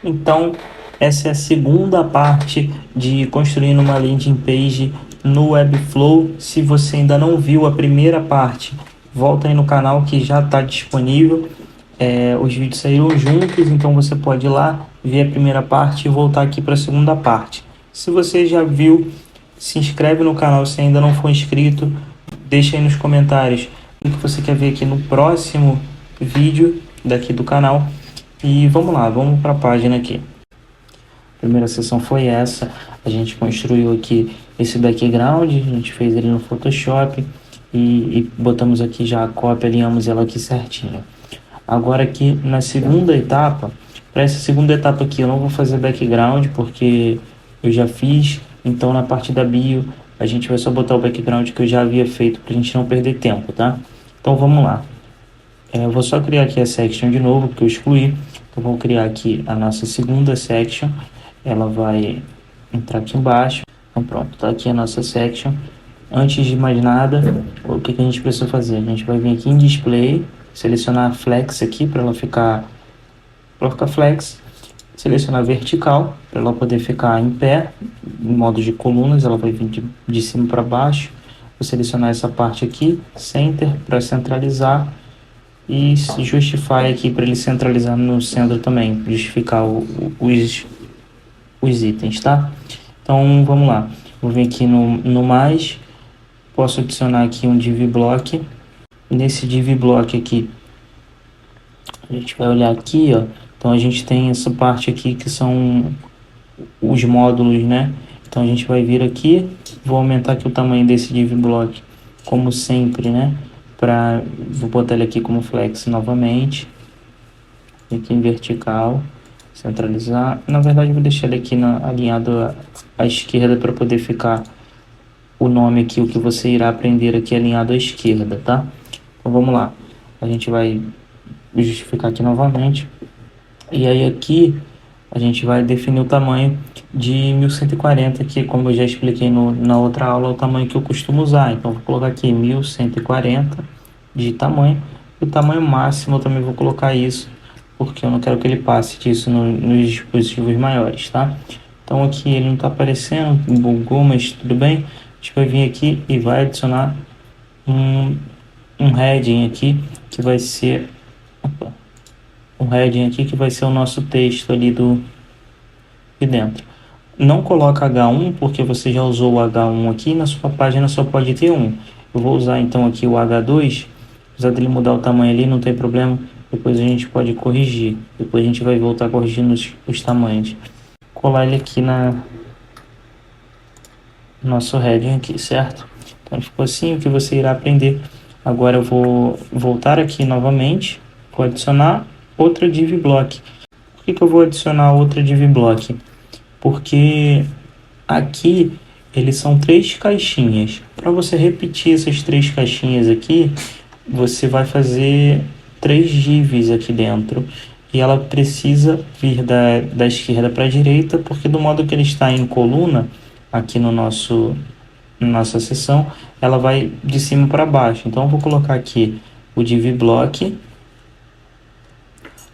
Então, essa é a segunda parte de construindo uma landing page no Webflow. Se você ainda não viu a primeira parte, volta aí no canal que já está disponível. Os vídeos saíram juntos, então você pode ir lá, ver a primeira parte e voltar aqui para a segunda parte. Se você já viu, se inscreve no canal se ainda não for inscrito. Deixa aí nos comentários o que você quer ver aqui no próximo vídeo daqui do canal. E vamos lá, vamos para a página aqui. A primeira sessão foi essa. A gente construiu aqui esse background, a gente fez ele no Photoshop e botamos aqui já a cópia, alinhamos ela aqui certinho. Agora aqui na segunda etapa, para essa segunda etapa aqui eu não vou fazer background porque eu já fiz. Então na parte da bio a gente vai só botar o background que eu já havia feito para a gente não perder tempo, tá? Então vamos lá. Eu vou só criar aqui a section de novo, porque eu excluí. Eu vou criar aqui a nossa segunda section. Ela vai entrar aqui embaixo. Então pronto, tá aqui a nossa section. Antes de mais nada, o que a gente precisa fazer? A gente vai vir aqui em display, selecionar a flex aqui para ela ficar flex. Selecionar vertical para ela poder ficar em pé, em modo de colunas. Ela vai vir de cima para baixo. Vou selecionar essa parte aqui, center para centralizar. E justify aqui para ele centralizar no centro também, justificar os itens, tá? Então vamos lá, vou vir aqui no mais, posso adicionar aqui um div block. Nesse div block aqui a gente vai olhar aqui, ó. Então a gente tem essa parte aqui que são os módulos, né? Então a gente vai vir aqui, vou aumentar aqui o tamanho desse div block como sempre, né? Vou botar ele aqui como flex novamente, aqui em vertical, centralizar. Na verdade eu vou deixar ele aqui alinhado à esquerda para poder ficar o nome aqui, o que você irá aprender aqui alinhado à esquerda, tá? Então vamos lá, a gente vai justificar aqui novamente, e aí aqui a gente vai definir o tamanho de 1140, que como eu já expliquei na outra aula, é o tamanho que eu costumo usar. Então vou colocar aqui 1140 de tamanho. O tamanho máximo eu também vou colocar isso, porque eu não quero que ele passe disso nos dispositivos maiores, tá? Então aqui ele não está aparecendo, bugou, mas tudo bem. A gente vai vir aqui e vai adicionar um heading aqui, que vai ser... um heading aqui que vai ser o nosso texto ali de dentro. Não coloca H1 porque você já usou o H1 aqui, na sua página só pode ter um. Eu vou usar então aqui o H2, apesar dele mudar o tamanho ali, não tem problema, depois a gente pode corrigir, depois a gente vai voltar corrigindo os tamanhos. Colar ele aqui no nosso heading aqui, certo? Então ficou assim, o que você irá aprender. Agora eu vou voltar aqui novamente, vou adicionar outra div block. Por que eu vou adicionar outra div block? Porque aqui eles são 3 caixinhas. Para você repetir essas 3 caixinhas aqui, você vai fazer 3 divs aqui dentro. E ela precisa vir da esquerda para a direita, porque do modo que ele está em coluna, aqui na nossa seção, ela vai de cima para baixo. Então eu vou colocar aqui o div block.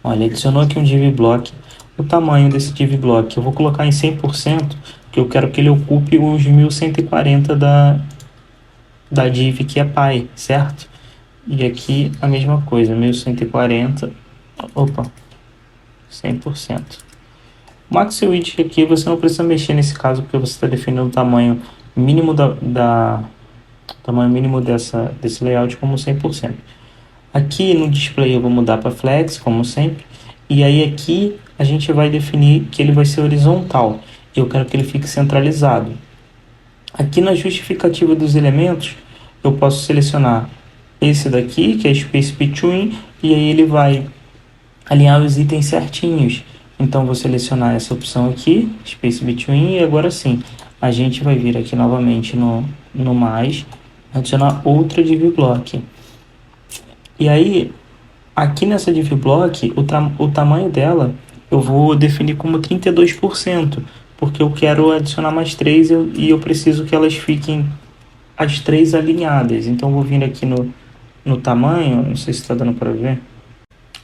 Olha, adicionou aqui um div block. O tamanho desse div block eu vou colocar em 100%, porque eu quero que ele ocupe os 1140 da div que é pai, certo? E aqui a mesma coisa, 1140, opa, 100%. O Max Width aqui você não precisa mexer nesse caso, porque você está definindo o tamanho mínimo tamanho mínimo desse layout como 100%. Aqui no display eu vou mudar para flex, como sempre. E aí aqui a gente vai definir que ele vai ser horizontal. Eu quero que ele fique centralizado. Aqui na justificativa dos elementos, eu posso selecionar esse daqui, que é Space Between, e aí ele vai alinhar os itens certinhos. Então vou selecionar essa opção aqui, Space Between, e agora sim, a gente vai vir aqui novamente no mais, adicionar outra div block. E aí, aqui nessa div block, o tamanho dela eu vou definir como 32%, porque eu quero adicionar mais 3 e eu preciso que elas fiquem as 3 alinhadas. Então eu vou vir aqui no tamanho, não sei se está dando para ver.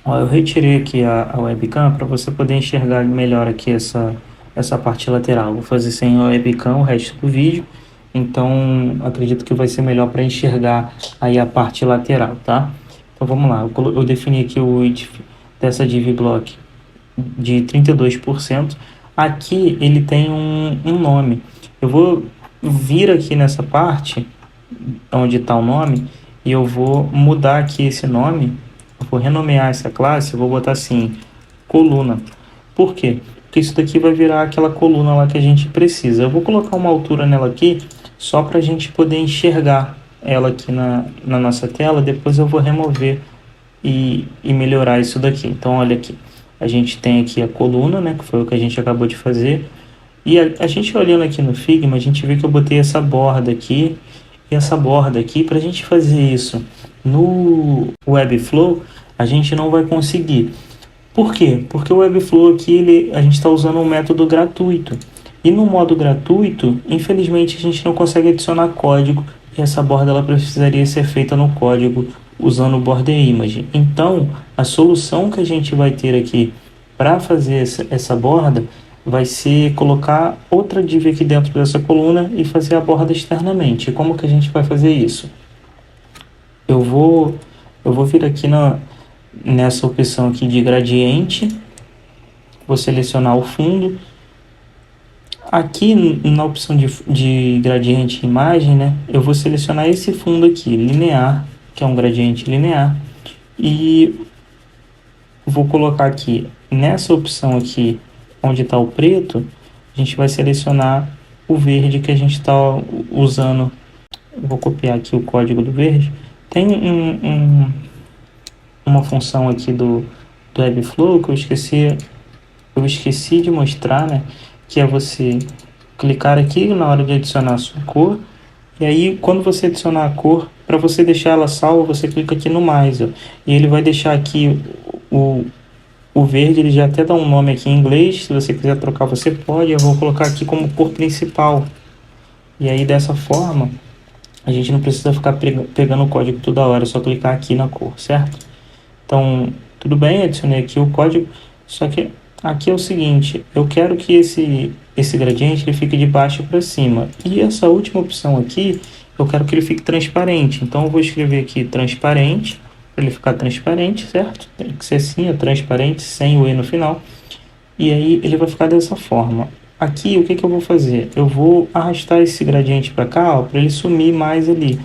Ó, eu retirei aqui a webcam para você poder enxergar melhor aqui essa parte lateral. Vou fazer sem a webcam o resto do vídeo, então acredito que vai ser melhor para enxergar aí a parte lateral, tá? Então vamos lá, eu defini aqui o width dessa div block de 32%. Aqui ele tem um nome. Eu vou vir aqui nessa parte onde está o nome e eu vou mudar aqui esse nome. Eu vou renomear essa classe, eu vou botar assim, coluna. Por quê? Porque isso daqui vai virar aquela coluna lá que a gente precisa. Eu vou colocar uma altura nela aqui, só para a gente poder enxergar ela aqui na nossa tela. Depois eu vou remover e melhorar isso daqui. Então, olha aqui. A gente tem aqui a coluna, né, que foi o que a gente acabou de fazer. E a gente olhando aqui no Figma, a gente vê que eu botei essa borda aqui e essa borda aqui. Para a gente fazer isso no Webflow, a gente não vai conseguir. Por quê? Porque o Webflow aqui, a gente está usando um método gratuito. E no modo gratuito, infelizmente, a gente não consegue adicionar código. E essa borda ela precisaria ser feita no código usando o Border Image. Então, a solução que a gente vai ter aqui para fazer essa borda vai ser colocar outra div aqui dentro dessa coluna e fazer a borda externamente. Como que a gente vai fazer isso? Eu vou vir aqui nessa opção aqui de gradiente, vou selecionar o fundo. Aqui na opção de gradiente imagem, né, eu vou selecionar esse fundo aqui, linear, que é um gradiente linear, e vou colocar aqui nessa opção aqui, onde está o preto, a gente vai selecionar o verde que a gente está usando. Eu vou copiar aqui o código do verde. Tem uma função aqui do Webflow que eu esqueci de mostrar, né? Que é você clicar aqui na hora de adicionar a sua cor. E aí, quando você adicionar a cor, para você deixar ela salva, você clica aqui no mais, ó, e ele vai deixar aqui o verde, ele já até dá um nome aqui em inglês. Se você quiser trocar, você pode. Eu vou colocar aqui como cor principal. E aí, dessa forma, a gente não precisa ficar pegando o código toda hora, é só clicar aqui na cor, certo? Então, tudo bem, adicionei aqui o código, só que aqui é o seguinte, eu quero que esse gradiente ele fique de baixo para cima. E essa última opção aqui, eu quero que ele fique transparente. Então, eu vou escrever aqui transparente, para ele ficar transparente, certo? Tem que ser assim, é transparente, sem o E no final. E aí, ele vai ficar dessa forma. Aqui, o que eu vou fazer? Eu vou arrastar esse gradiente para cá, para ele sumir mais ali.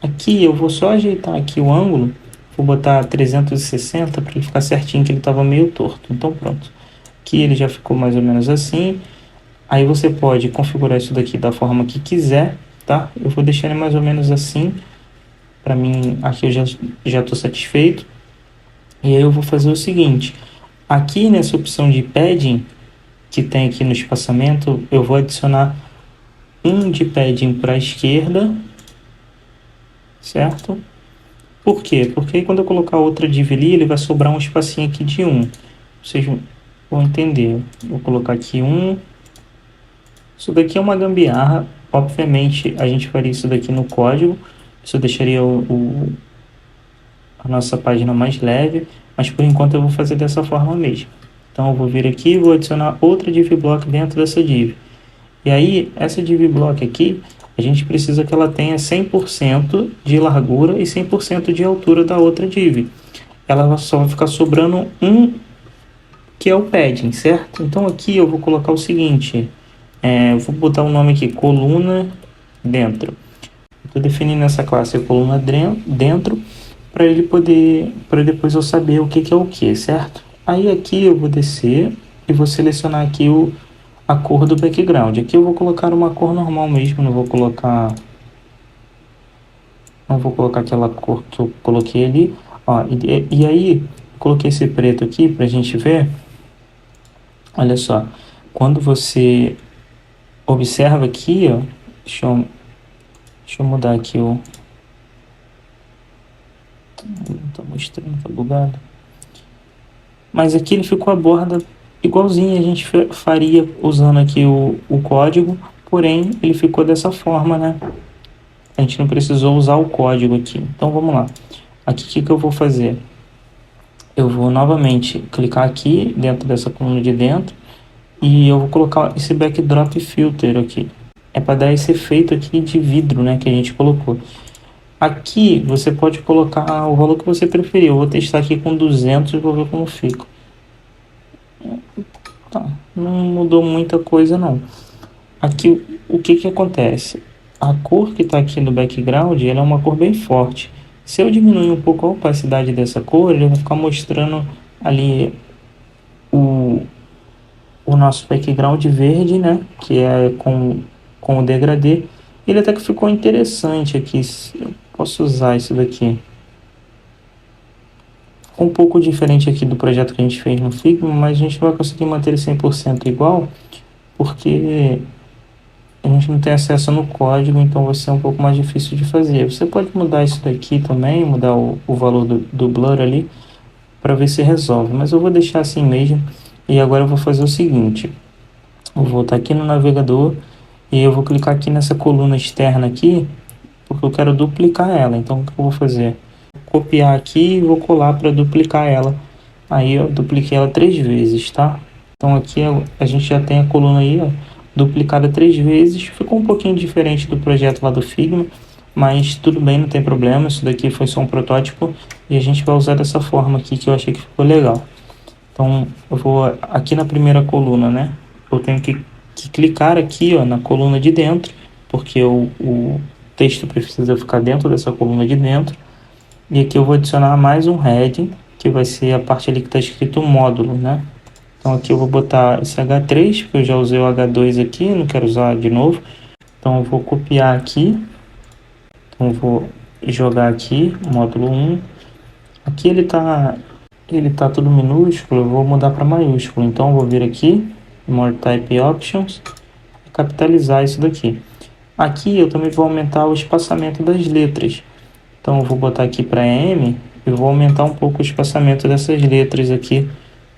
Aqui, eu vou só ajeitar aqui o ângulo. Vou botar 360 para ele ficar certinho, que ele estava meio torto. Então, pronto. Aqui ele já ficou mais ou menos assim. Aí você pode configurar isso daqui da forma que quiser, tá? Eu vou deixar ele mais ou menos assim. Para mim, aqui eu já estou satisfeito. E aí eu vou fazer o seguinte. Aqui nessa opção de padding, que tem aqui no espaçamento, eu vou adicionar um de padding para a esquerda, certo? Por quê? Porque aí quando eu colocar outra div ali, ele vai sobrar um espacinho aqui de 1. Vocês vão entender. Vou colocar aqui 1. Isso daqui é uma gambiarra. Obviamente, a gente faria isso daqui no código. Isso deixaria a nossa página mais leve. Mas por enquanto eu vou fazer dessa forma mesmo. Então eu vou vir aqui e vou adicionar outra div block dentro dessa div. E aí, essa div block aqui, a gente precisa que ela tenha 100% de largura e 100% de altura da outra div. Ela só vai ficar sobrando um, que é o padding, certo? Então aqui eu vou colocar o seguinte, eu vou botar o nome aqui, coluna dentro. Estou definindo essa classe coluna dentro, para ele poder, para depois eu saber o que é o que, certo? Aí aqui eu vou descer e vou selecionar aqui a cor do background. Aqui eu vou colocar uma cor normal mesmo, não vou colocar aquela cor que eu coloquei ali. Ó, e aí, coloquei esse preto aqui pra gente ver. Olha só, quando você observa aqui, ó, deixa eu mudar aqui o... Não tá mostrando, tá bugado. Mas aqui ele ficou a borda igualzinho a gente faria usando aqui o código, porém ele ficou dessa forma, né? A gente não precisou usar o código aqui. Então vamos lá. Aqui o que eu vou fazer? eu vou novamente clicar aqui dentro dessa coluna de dentro e eu vou colocar esse backdrop filter aqui. É para dar esse efeito aqui de vidro, né, que a gente colocou. Aqui você pode colocar o valor que você preferir. Eu vou testar aqui com 200 e vou ver como fica. Tá, não mudou muita coisa não. Aqui o que que acontece? A cor que está aqui no background, ela é uma cor bem forte. Se eu diminuir um pouco a opacidade dessa cor, ele vai ficar mostrando ali o nosso background verde, né? Que é com o degradê. Ele até que ficou interessante aqui. Eu posso usar isso daqui. Um pouco diferente aqui do projeto que a gente fez no Figma, mas a gente vai conseguir manter ele 100% igual, porque a gente não tem acesso no código, então vai ser um pouco mais difícil de fazer. Você pode mudar isso daqui também, mudar o valor do blur ali, para ver se resolve, mas eu vou deixar assim mesmo. E agora eu vou fazer o seguinte, eu vou voltar aqui no navegador e eu vou clicar aqui nessa coluna externa aqui, porque eu quero duplicar ela. Então o que eu vou fazer? Copiar aqui e vou colar para duplicar ela. Aí eu dupliquei ela 3 vezes, tá? Então aqui a gente já tem a coluna aí, ó, duplicada 3 vezes. Ficou um pouquinho diferente do projeto lá do Figma, mas tudo bem, não tem problema. Isso daqui foi só um protótipo e a gente vai usar dessa forma aqui que eu achei que ficou legal. Então eu vou aqui na primeira coluna, né? Eu tenho que clicar aqui, ó, na coluna de dentro, porque o texto precisa ficar dentro dessa coluna de dentro. E aqui eu vou adicionar mais um heading, que vai ser a parte ali que está escrito módulo, né? Então aqui eu vou botar esse H3, porque eu já usei o H2 aqui, não quero usar de novo. Então eu vou copiar aqui. Então eu vou jogar aqui, módulo 1. Aqui ele tá tudo minúsculo, eu vou mudar para maiúsculo. Então eu vou vir aqui, More Type Options, e capitalizar isso daqui. Aqui eu também vou aumentar o espaçamento das letras. Então eu vou botar aqui para M e vou aumentar um pouco o espaçamento dessas letras aqui.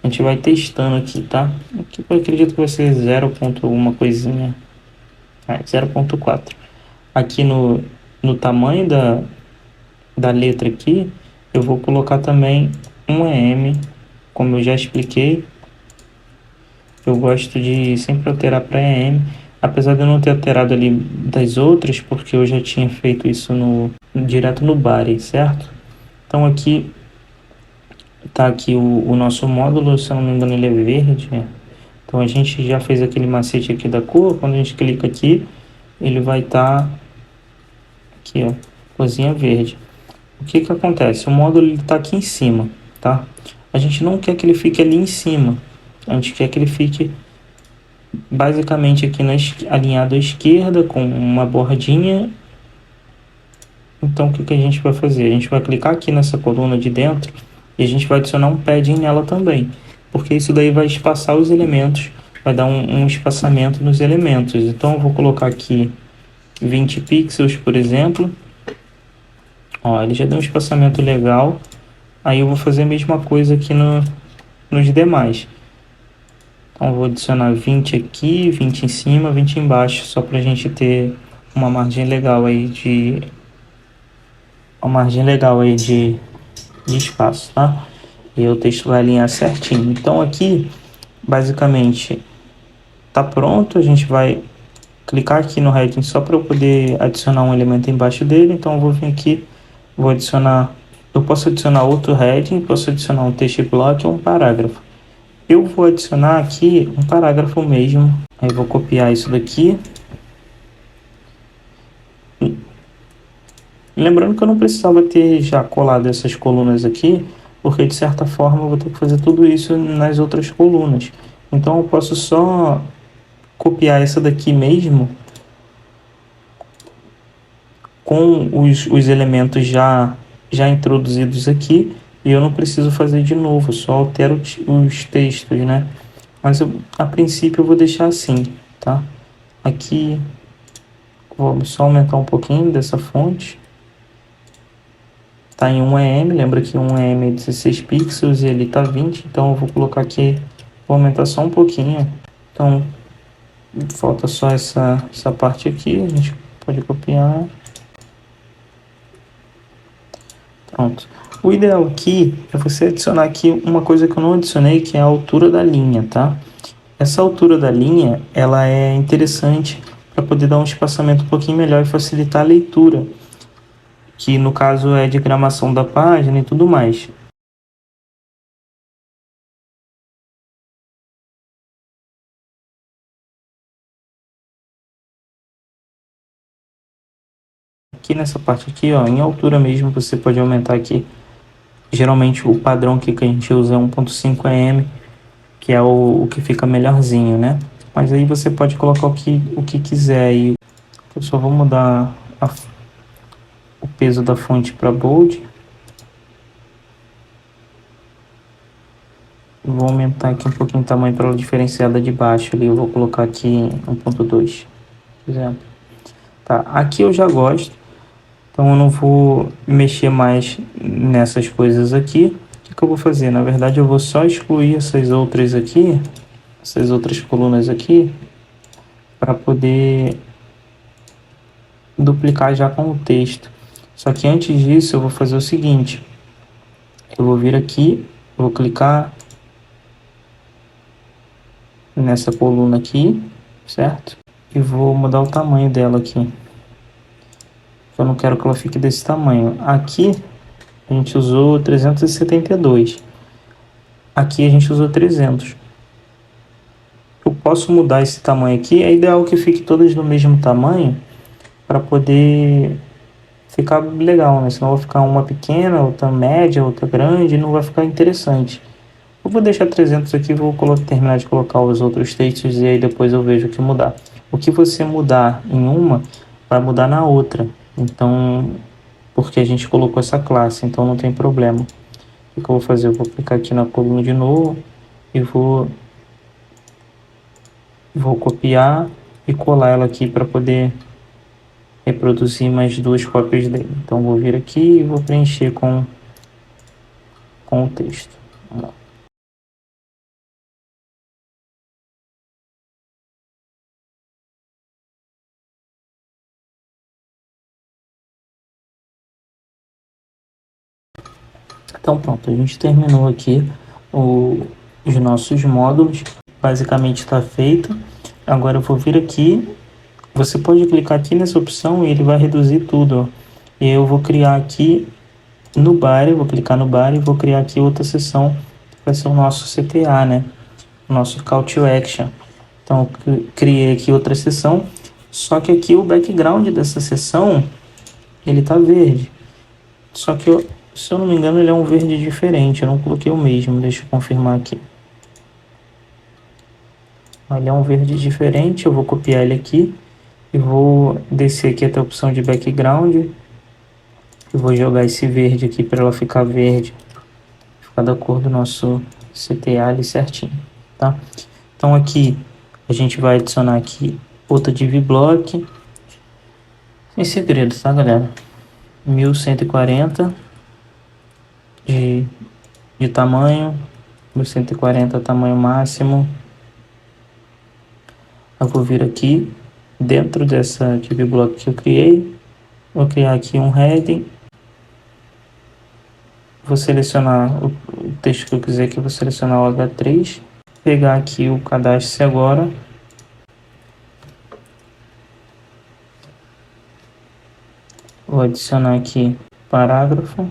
A gente vai testando aqui, tá? Aqui eu acredito que vai ser 0.1 coisinha. 0.4. Aqui no tamanho da letra aqui, eu vou colocar também um EM, como eu já expliquei. Eu gosto de sempre alterar para EM, apesar de eu não ter alterado ali das outras, porque eu já tinha feito isso direto no body, certo? Então aqui tá aqui o nosso módulo, se eu não me engano ele é verde. Então a gente já fez aquele macete aqui da cor, quando a gente clica aqui, ele vai estar aqui, ó, corzinha verde. O que que acontece? O módulo está aqui em cima, tá? A gente não quer que ele fique ali em cima, a gente quer que ele fique basicamente aqui alinhado à esquerda, com uma bordinha. Então o que que a gente vai fazer? A gente vai clicar aqui nessa coluna de dentro e a gente vai adicionar um padding nela também, porque isso daí vai espaçar os elementos, vai dar um espaçamento nos elementos. Então eu vou colocar aqui 20 pixels, por exemplo. Ó, ele já deu um espaçamento legal. Aí eu vou fazer a mesma coisa aqui nos demais. Então eu vou adicionar 20 aqui, 20 em cima, 20 embaixo, só para a gente ter uma margem legal aí de espaço, tá? E o texto vai alinhar certinho. Então aqui, basicamente, tá pronto. A gente vai clicar aqui no heading só para eu poder adicionar um elemento embaixo dele. Então eu vou vir aqui, vou adicionar, eu posso adicionar outro heading, posso adicionar um text block ou um parágrafo. Eu vou adicionar aqui um parágrafo mesmo. Aí eu vou copiar isso daqui. Lembrando que eu não precisava ter já colado essas colunas aqui, porque de certa forma eu vou ter que fazer tudo isso nas outras colunas. Então eu posso só copiar essa daqui mesmo, com os elementos já introduzidos aqui, e eu não preciso fazer de novo, só altero os textos, né? Mas a princípio eu vou deixar assim, tá? Aqui, vou só aumentar um pouquinho dessa fonte. Tá em 1em, lembra que 1em é 16 pixels e ele tá 20, então eu vou colocar aqui, vou aumentar só um pouquinho. Então, falta só essa parte aqui, a gente pode copiar. Pronto. O ideal aqui é você adicionar aqui uma coisa que eu não adicionei, que é a altura da linha, tá? Essa altura da linha, ela é interessante para poder dar um espaçamento um pouquinho melhor e facilitar a leitura, que no caso é diagramação da página e tudo mais. Aqui nessa parte aqui, ó, em altura mesmo, você pode aumentar aqui. Geralmente o padrão que a gente usa é 1.5 em, que é o que fica melhorzinho, né? Mas aí você pode colocar o que quiser aí. Eu só vou mudar o peso da fonte para bold. Vou aumentar aqui um pouquinho o tamanho para ela diferenciar da de baixo ali. Eu vou colocar aqui 1.2, por exemplo. Tá, aqui eu já gosto. Então eu não vou mexer mais nessas coisas aqui. O que eu vou fazer? Na verdade eu vou só excluir essas outras aqui, essas outras colunas aqui, para poder duplicar já com o texto. Só que antes disso eu vou fazer o seguinte. Eu vou vir aqui, vou clicar nessa coluna aqui, certo? E vou mudar o tamanho dela aqui. Eu não quero que ela fique desse tamanho. Aqui a gente usou 372. Aqui a gente usou 300. Eu posso mudar esse tamanho aqui. É ideal que fique todas do mesmo tamanho para poder ficar legal, né? Senão vai ficar uma pequena, outra média, outra grande, e não vai ficar interessante. Eu vou deixar 300 aqui, vou terminar de colocar os outros textos e aí depois eu vejo o que mudar. O que você mudar em uma, vai mudar na outra. Então, porque a gente colocou essa classe, então não tem problema. O que eu vou fazer? Eu vou clicar aqui na coluna de novo e vou copiar e colar ela aqui para poder reproduzir mais duas cópias dele. Então vou vir aqui e vou preencher com o texto. Vamos lá. Então pronto, a gente terminou aqui os nossos módulos. Basicamente está feito. Agora eu vou vir aqui. Você pode clicar aqui nessa opção e ele vai reduzir tudo, ó. E eu vou criar aqui no body, vou clicar no body e vou criar aqui outra seção, que vai ser o nosso CTA, né? O nosso Call to Action. Então eu criei aqui outra seção, só que aqui o background dessa seção, ele tá verde. Só que, se eu não me engano, ele é um verde diferente, eu não coloquei o mesmo, deixa eu confirmar aqui. Ele é um verde diferente, eu vou copiar ele aqui e vou descer aqui até a opção de background. Eu vou jogar esse verde aqui para ela ficar verde, ficar da cor do nosso CTA ali certinho, tá? Então aqui a gente vai adicionar aqui outra div block, sem segredo, tá, galera? 1140 de tamanho, 1140 tamanho máximo. Eu vou vir aqui dentro dessa div block que eu criei, vou criar aqui um heading. Vou selecionar o texto que eu quiser aqui, vou selecionar o H3, pegar aqui o cadastre agora. Vou adicionar aqui parágrafo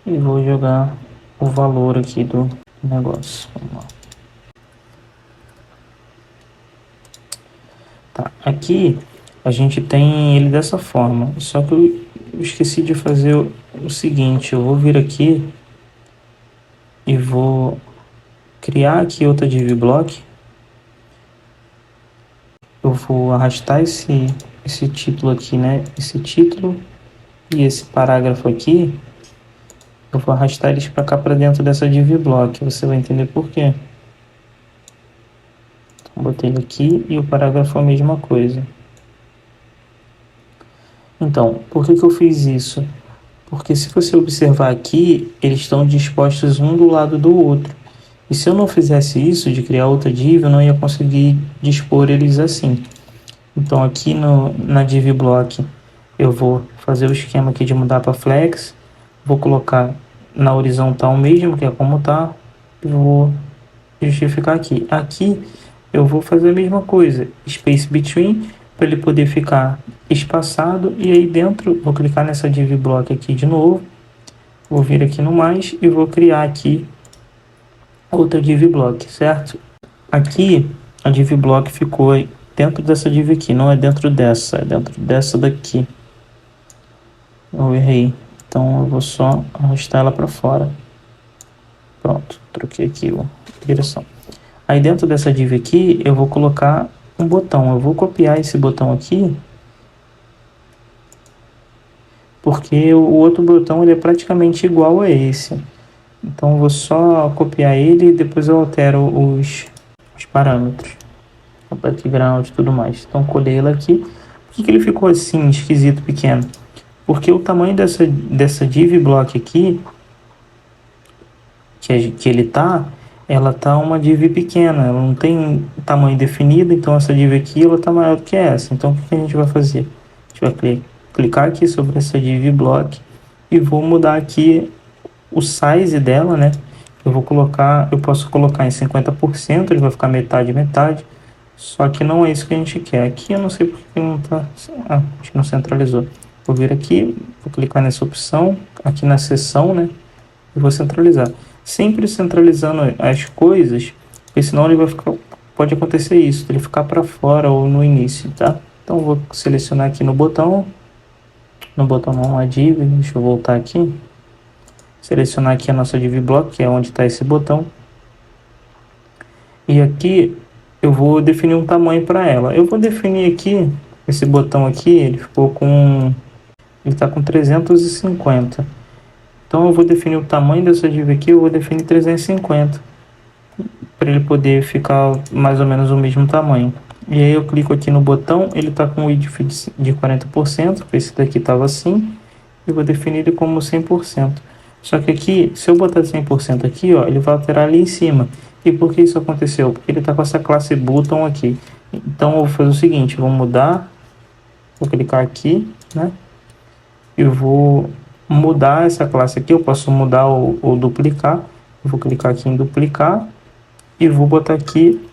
e vou jogar o valor aqui do negócio. Vamos lá. Tá, aqui a gente tem ele dessa forma, só que eu esqueci de fazer o seguinte. Eu vou vir aqui e vou criar aqui outra div block. Eu vou arrastar esse título aqui, né? Esse título e esse parágrafo aqui, eu vou arrastar eles para cá, para dentro dessa div block. Você vai entender por quê. Então, botei ele aqui e o parágrafo é a mesma coisa. Então, por que eu fiz isso? Porque se você observar aqui, eles estão dispostos um do lado do outro. E se eu não fizesse isso, de criar outra div, eu não ia conseguir dispor eles assim. Então aqui na div block, eu vou fazer o esquema aqui de mudar para flex. Vou colocar na horizontal mesmo, que é como tá, e vou justificar aqui. Aqui eu vou fazer a mesma coisa, space between, para ele poder ficar espaçado, e aí dentro vou clicar nessa div block aqui de novo, vou vir aqui no mais e vou criar aqui outra div block, certo? Aqui a div block ficou dentro dessa div aqui, não é dentro dessa, é dentro dessa daqui. Eu errei, então eu vou só arrastar ela para fora. Pronto, troquei aqui a direção. Aí dentro dessa div aqui eu vou colocar um botão. Eu vou copiar esse botão aqui, porque o outro botão ele é praticamente igual a esse. Então eu vou só copiar ele e depois eu altero os parâmetros, o background e tudo mais. Então colei ele aqui. Por que ele ficou assim, esquisito, pequeno? Porque o tamanho dessa div block aqui, que ele tá, ela tá uma div pequena, ela não tem tamanho definido, então essa div aqui ela tá maior do que essa. Então o que a gente vai fazer? A gente vai clicar aqui sobre essa div block e vou mudar aqui o size dela, né? Eu posso colocar em 50%, ele vai ficar metade, metade. Só que não é isso que a gente quer. Aqui eu não sei porque não tá... a gente não centralizou. Vou vir aqui, vou clicar nessa opção, aqui na seção, né? E vou centralizar. Sempre centralizando as coisas, porque senão ele vai ficar... Pode acontecer isso, ele ficar para fora ou no início, tá? Então eu vou selecionar aqui no botão. No botão não, a div, deixa eu voltar aqui. Selecionar aqui a nossa div block, que é onde está esse botão. E aqui eu vou definir um tamanho para ela. Eu vou definir aqui, esse botão aqui, ele está com 350. Então eu vou definir o tamanho dessa div aqui, eu vou definir 350. Para ele poder ficar mais ou menos o mesmo tamanho. E aí eu clico aqui no botão, ele está com o width de 40%, esse daqui estava assim. E vou definir ele como 100%. Só que aqui, se eu botar 100% aqui, ó, ele vai alterar ali em cima. E por que isso aconteceu? Porque ele está com essa classe button aqui. Então eu vou fazer o seguinte, vou mudar, vou clicar aqui, né? E vou mudar essa classe aqui, eu posso mudar ou duplicar. Eu vou clicar aqui em duplicar e vou botar aqui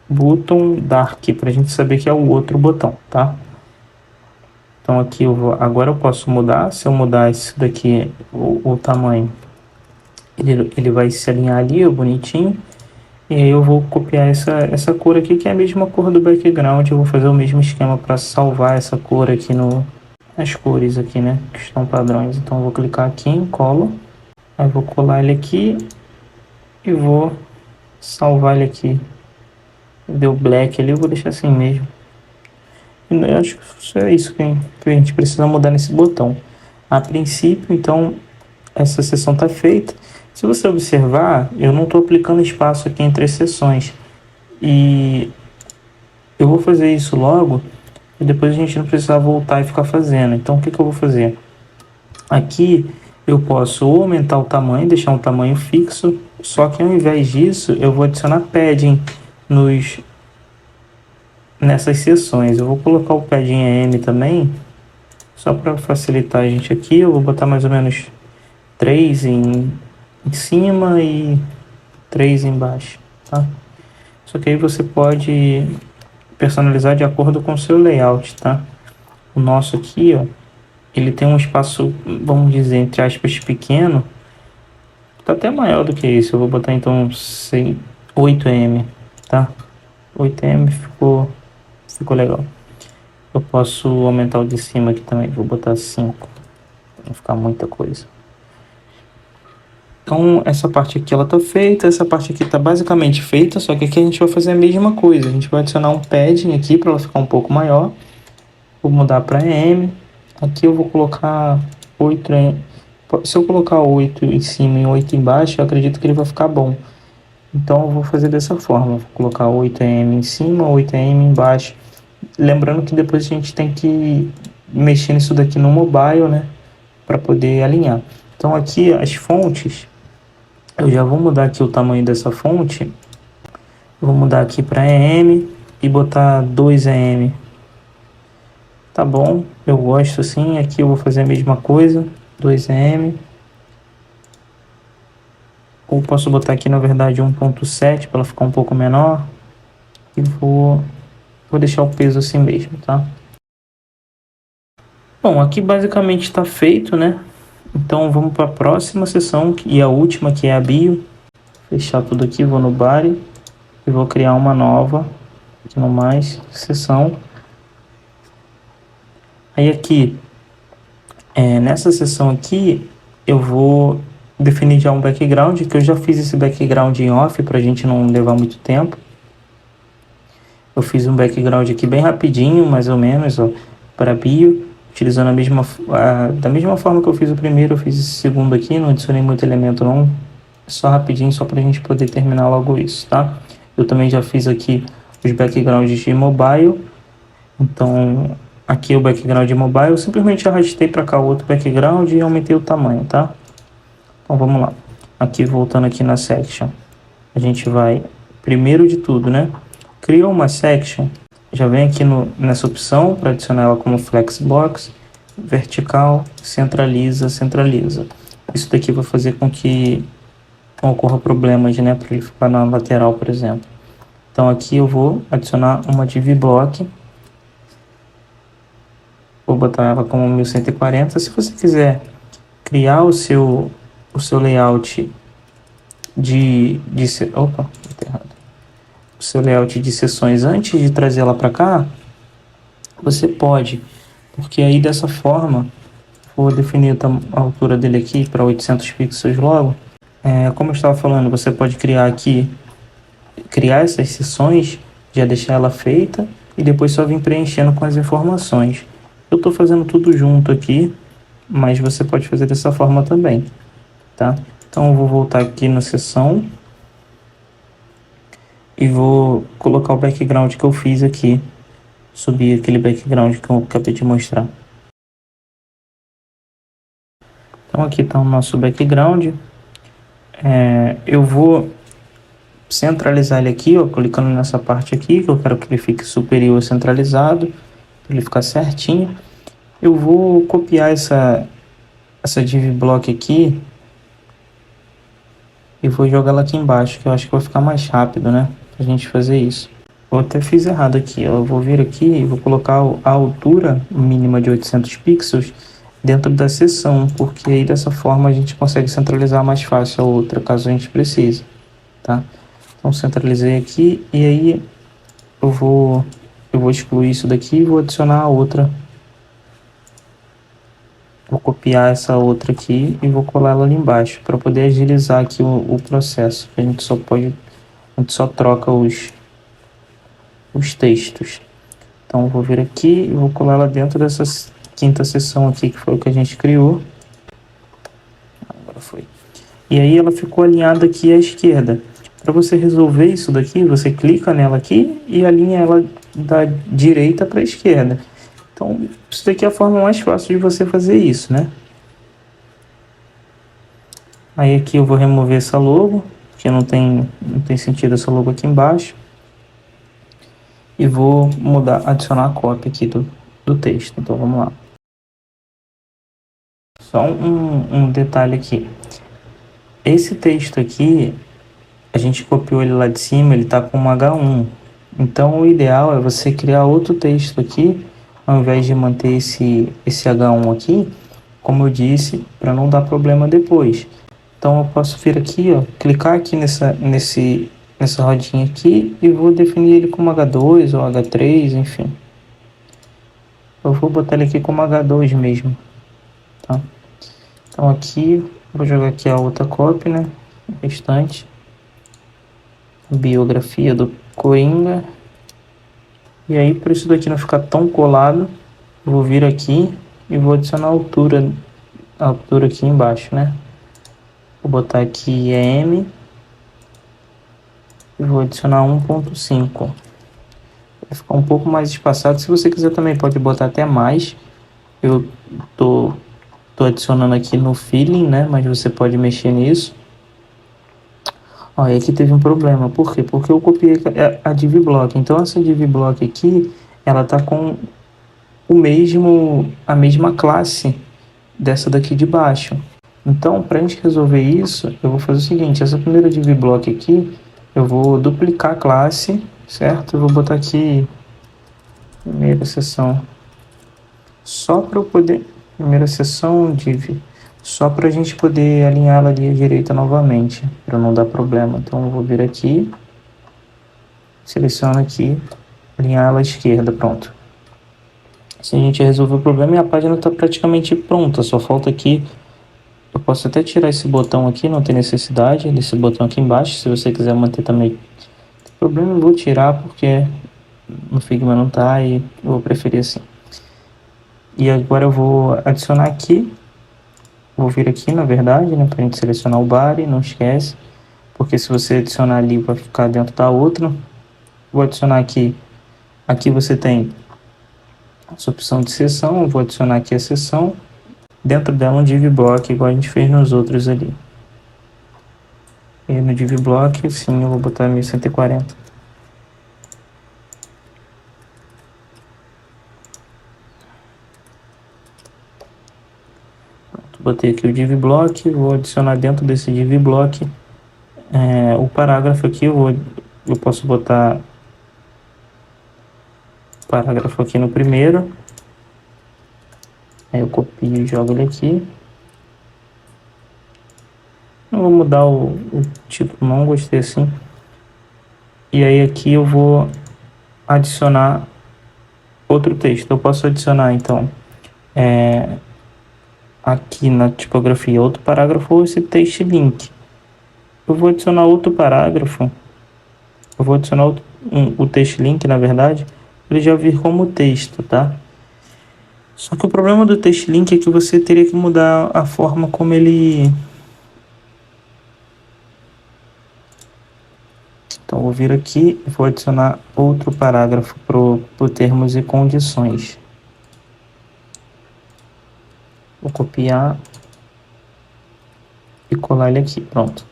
button dark, para a gente saber que é o outro botão, tá? Então aqui agora eu posso mudar, se eu mudar isso daqui, o tamanho, ele vai se alinhar ali, ó, bonitinho. E aí eu vou copiar essa cor aqui, que é a mesma cor do background. Eu vou fazer o mesmo esquema para salvar essa cor aqui nas cores aqui, né, que estão padrões. Então eu vou clicar aqui em colo, aí vou colar ele aqui e vou salvar ele aqui. Deu black ali, eu vou deixar assim mesmo. Eu acho que é isso que a gente precisa mudar nesse botão. A princípio, então, essa seção está feita. Se você observar, eu não estou aplicando espaço aqui entre as seções. E eu vou fazer isso logo, e depois a gente não precisa voltar e ficar fazendo. Então, o que eu vou fazer? Aqui eu posso aumentar o tamanho, deixar um tamanho fixo, só que ao invés disso, eu vou adicionar padding nessas seções. Eu vou colocar o padding AM também, só para facilitar a gente aqui. Eu vou botar mais ou menos 3 em cima e 3 embaixo, tá? Só que aí você pode personalizar de acordo com o seu layout, tá? O nosso aqui, ó, ele tem um espaço, vamos dizer, entre aspas, pequeno. Tá até maior do que isso. Eu vou botar então 8M, tá? 8M ficou legal. Eu posso aumentar o de cima aqui também. Vou botar 5. Não ficar muita coisa. Então essa parte aqui ela tá feita. Essa parte aqui tá basicamente feita. Só que aqui a gente vai fazer a mesma coisa. A gente vai adicionar um padding aqui para ela ficar um pouco maior. Vou mudar para M. Aqui eu vou colocar 8M. Se eu colocar 8 em cima e 8 embaixo, eu acredito que ele vai ficar bom. Então eu vou fazer dessa forma. Vou colocar 8M em cima, 8M embaixo. Lembrando que depois a gente tem que mexer nisso daqui no mobile, né? Para poder alinhar. Então aqui as fontes, eu já vou mudar aqui o tamanho dessa fonte. Eu vou mudar aqui para EM e botar 2EM. Tá bom, eu gosto assim. Aqui eu vou fazer a mesma coisa. 2M. Ou posso botar aqui, na verdade, 1.7 para ela ficar um pouco menor. E vou deixar o peso assim mesmo, tá? Bom, aqui basicamente está feito, né? Então vamos para a próxima seção e a última, que é a bio. Fechar tudo aqui, vou no body e vou criar uma nova aqui no mais seção. Aí aqui, nessa seção aqui, eu vou definir já um background, que eu já fiz esse background em off para a gente não levar muito tempo. Eu fiz um background aqui bem rapidinho, mais ou menos, ó, para bio, utilizando da mesma forma que eu fiz o primeiro, eu fiz esse segundo aqui, não adicionei muito elemento não, só rapidinho, só para a gente poder terminar logo isso, tá? Eu também já fiz aqui os backgrounds de mobile, então aqui é o background de mobile, eu simplesmente arrastei para cá o outro background e aumentei o tamanho, tá? Então vamos lá, aqui voltando aqui na section, a gente vai, primeiro de tudo, né? Cria uma section, já vem aqui nessa opção para adicionar ela como flexbox, vertical, centraliza. Isso daqui vai fazer com que não ocorra problemas, né, para ele ficar na lateral, por exemplo. Então aqui eu vou adicionar uma div block, vou botar ela como 1140. Se você quiser criar o seu layout o seu layout de sessões antes de trazer ela para cá, você pode, porque aí dessa forma, vou definir a altura dele aqui para 800 pixels logo. Como eu estava falando, você pode criar essas sessões, já deixar ela feita e depois só vir preenchendo com as informações. Eu estou fazendo tudo junto aqui, mas você pode fazer dessa forma também, tá? Então eu vou voltar aqui na seção e vou colocar o background que eu fiz aqui, subir aquele background que eu acabei de mostrar. Então aqui está o nosso background. Eu vou centralizar ele aqui, ó, clicando nessa parte aqui, que eu quero que ele fique superior centralizado, para ele ficar certinho. Eu vou copiar essa div block aqui e vou jogar ela aqui embaixo, que eu acho que vai ficar mais rápido, né, pra gente fazer isso. Eu até fiz errado aqui, ó. Eu vou vir aqui e vou colocar a altura mínima de 800 pixels dentro da seção, porque aí dessa forma a gente consegue centralizar mais fácil a outra, caso a gente precise, tá? Então centralizei aqui e aí eu vou excluir isso daqui e vou adicionar a outra. Vou copiar essa outra aqui e vou colar ela ali embaixo para poder agilizar aqui o processo. A gente só troca os textos. Então eu vou vir aqui e vou colar ela dentro dessa quinta seção aqui, que foi o que a gente criou. Agora foi. E aí ela ficou alinhada aqui à esquerda. Para você resolver isso daqui, você clica nela aqui e alinha ela da direita para a esquerda. Então, isso daqui é a forma mais fácil de você fazer isso, né? Aí aqui eu vou remover essa logo, porque não tem sentido essa logo aqui embaixo. E vou adicionar a cópia aqui do texto. Então, vamos lá. Só um detalhe aqui. Esse texto aqui, a gente copiou ele lá de cima, ele tá com um H1. Então, o ideal é você criar outro texto aqui, ao invés de manter esse H1 aqui, como eu disse, para não dar problema depois. Então eu posso vir aqui, ó, clicar aqui nessa rodinha aqui e vou definir ele como H2 ou H3, enfim. Eu vou botar ele aqui como H2 mesmo, tá? Então aqui, vou jogar aqui a outra cópia, né, restante. Biografia do Coringa. E aí, para isso daqui não ficar tão colado, vou vir aqui e vou adicionar a altura aqui embaixo, né? Vou botar aqui M e vou adicionar 1.5. Vai ficar um pouco mais espaçado. Se você quiser também pode botar até mais. Eu tô adicionando aqui no feeling, né? Mas você pode mexer nisso. Ó, e aqui teve um problema. Por quê? Porque eu copiei a div block. Então essa div block aqui, ela tá com a mesma classe dessa daqui de baixo. Então, para a gente resolver isso, eu vou fazer o seguinte, essa primeira div block aqui, eu vou duplicar a classe, certo? Eu vou botar aqui primeira seção, só para eu poder, primeira seção div, só para a gente poder alinhá-la ali à direita novamente, para não dar problema. Então, eu vou vir aqui, seleciono aqui, alinhá-la à esquerda, pronto. Assim a gente resolveu o problema e a página está praticamente pronta, só falta aqui. Eu posso até tirar esse botão aqui, não tem necessidade desse botão aqui embaixo, se você quiser manter também. O problema eu vou tirar porque no Figma não tá e eu vou preferir assim. E agora eu vou adicionar aqui, vou vir aqui na verdade, né, pra gente selecionar o body, não esquece, porque se você adicionar ali vai ficar dentro da outra. Vou adicionar aqui, aqui você tem essa opção de seção, eu vou adicionar aqui a seção, dentro dela um div block igual a gente fez nos outros ali. E no div block, sim, eu vou botar 1140. Pronto, botei aqui o div block, vou adicionar dentro desse div block o parágrafo aqui, eu posso botar o parágrafo aqui no primeiro. Aí eu copio e jogo ele aqui. Não vou mudar o título, não gostei assim. E aí aqui eu vou adicionar outro texto. Eu posso adicionar então aqui na tipografia outro parágrafo ou esse text link. Eu vou adicionar outro parágrafo. Eu vou adicionar o text link, na verdade, ele já vir como texto, tá? Só que o problema do text link é que você teria que mudar a forma como ele... Então, eu vou vir aqui e vou adicionar outro parágrafo pro termos e condições. Vou copiar e colar ele aqui, pronto.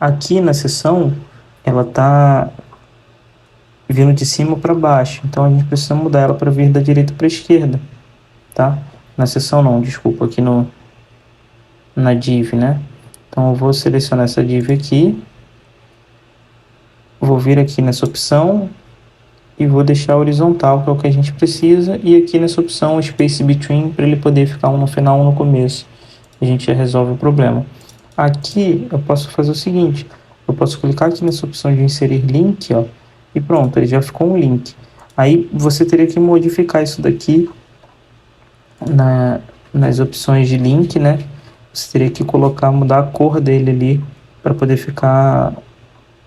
Aqui na seção, ela tá vindo de cima para baixo, então a gente precisa mudar ela para vir da direita para a esquerda, tá? Na seção não, desculpa, aqui na div, né? Então eu vou selecionar essa div aqui, vou vir aqui nessa opção e vou deixar horizontal, que é o que a gente precisa, e aqui nessa opção Space Between, para ele poder ficar um no final, um no começo. A gente já resolve o problema. Aqui eu posso fazer o seguinte, eu posso clicar aqui nessa opção de inserir link, ó, e pronto, ele já ficou um link. Aí você teria que modificar isso daqui nas opções de link, né? Você teria que mudar a cor dele ali para poder ficar